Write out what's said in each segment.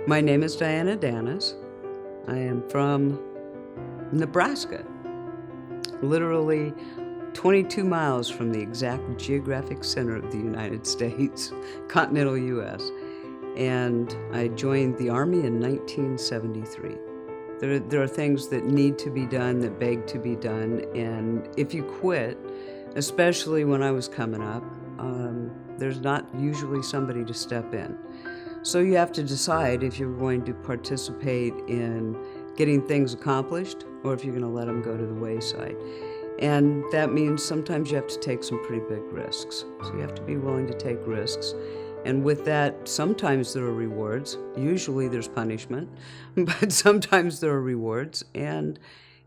My name is Danis. I am from Nebraska, literally 22 miles from the exact geographic center of the United States, continental U.S. And I joined the Army in 1973. There are things that need to be done, that beg to be done, and if you quit, especially when I was coming up, there's not usually somebody to step in. So you have to decide if you're going to participate in getting things accomplished or if you're going to let them go to the wayside. And that means sometimes you have to take some pretty big risks. So you have to be willing to take risks. And with that, sometimes there are rewards. Usually there's punishment, but sometimes there are rewards. And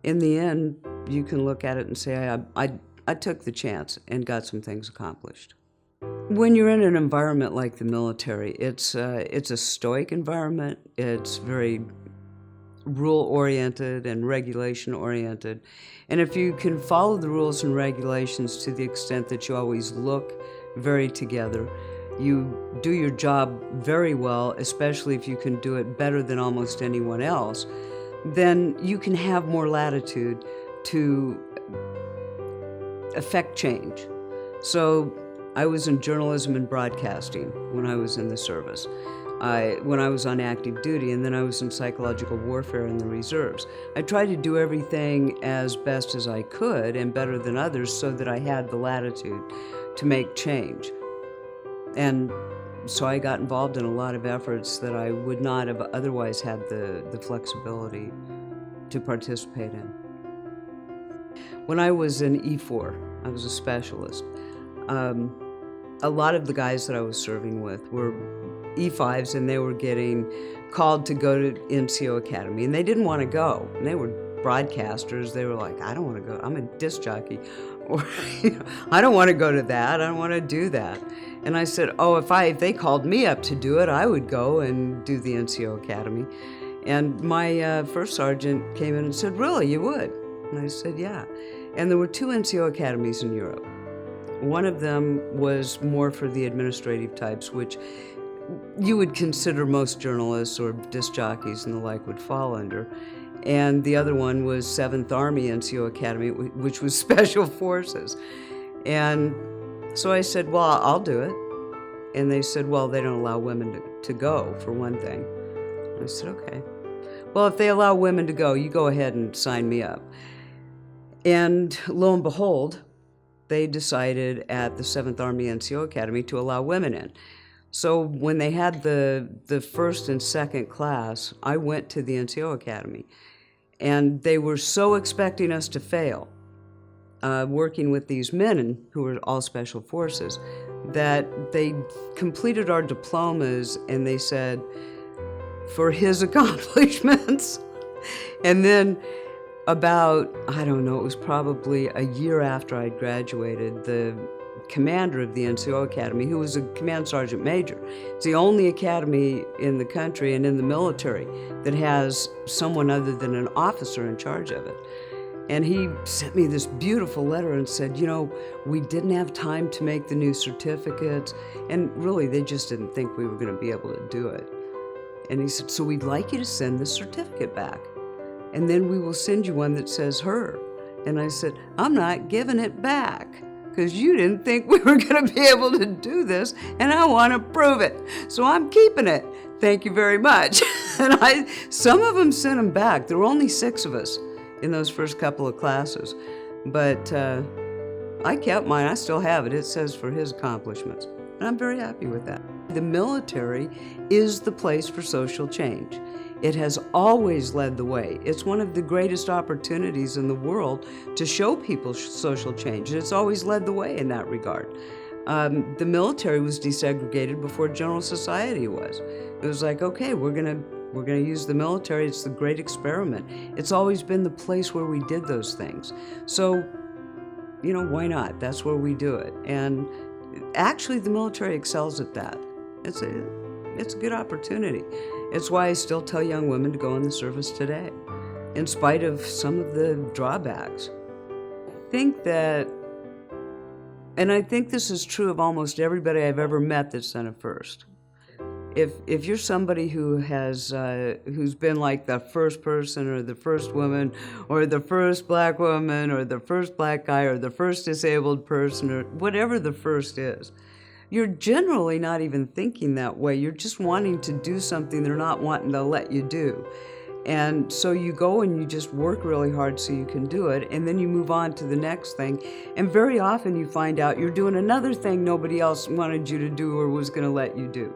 in the end, you can look at it and say, I took the chance and got some things accomplished. When you're in an environment like the military, it's a stoic environment. It's very rule-oriented and regulation-oriented. And if you can follow the rules and regulations to the extent that you always look very together, you do your job very well, especially if you can do it better than almost anyone else, then you can have more latitude to affect change. So I was in journalism and broadcasting when I was in the service, when I was on active duty, and then I was in psychological warfare in the reserves. I tried to do everything as best as I could and better than others so that I had the latitude to make change. And so I got involved in a lot of efforts that I would not have otherwise had the flexibility to participate in. When I was in E4, I was a specialist. A lot of the guys that I was serving with were E5s, and they were getting called to go to NCO Academy, and they didn't want to go. And they were broadcasters. They were like, I don't want to go. I'm a disc jockey. Or, I don't want to go to that. I don't want to do that. And I said, oh, if they called me up to do it, I would go and do the NCO Academy. And my first sergeant came in and said, really, you would? And I said, yeah. And there were 2 NCO academies in Europe. One of them was more for the administrative types, which you would consider most journalists or disc jockeys and the like would fall under. And the other one was 7th Army NCO Academy, which was Special Forces. And so I said, well, I'll do it. And they said, well, they don't allow women to go, for one thing. And I said, okay. Well, if they allow women to go, you go ahead and sign me up. And lo and behold, they decided at the 7th Army NCO Academy to allow women in. So when they had the first and second class, I went to the NCO Academy. And they were so expecting us to fail, working with these men who were all special forces, that they completed our diplomas and they said, for his accomplishments. And then about, I don't know, it was probably a year after I graduated, the commander of the NCO Academy, who was a command sergeant major, it's the only academy in the country and in the military that has someone other than an officer in charge of it. And he sent me this beautiful letter and said, you know, we didn't have time to make the new certificates, and really they just didn't think we were going to be able to do it. And he said, so we'd like you to send the certificate back, and then we will send you one that says her. And I said, I'm not giving it back, because you didn't think we were going to be able to do this, and I want to prove it. So I'm keeping it. Thank you very much. And some of them sent them back. There were only 6 of us in those first couple of classes. But I kept mine. I still have it. It says for his accomplishments. And I'm very happy with that. The military is the place for social change. It has always led the way. It's one of the greatest opportunities in the world to show people social change. It's always led the way in that regard. The military was desegregated before general society was. It was like, okay, we're gonna use the military. It's the great experiment. It's always been the place where we did those things. So, you know, why not? That's where we do it. And actually, the military excels at that. It's a good opportunity. It's why I still tell young women to go in the service today, in spite of some of the drawbacks. I think that, and I think this is true of almost everybody I've ever met that's done it first. If you're somebody who has who's been like the first person or the first woman or the first black woman or the first black guy or the first disabled person or whatever the first is, you're generally not even thinking that way. You're just wanting to do something they're not wanting to let you do. And so you go and you just work really hard so you can do it, and then you move on to the next thing. And very often you find out you're doing another thing nobody else wanted you to do or was going to let you do.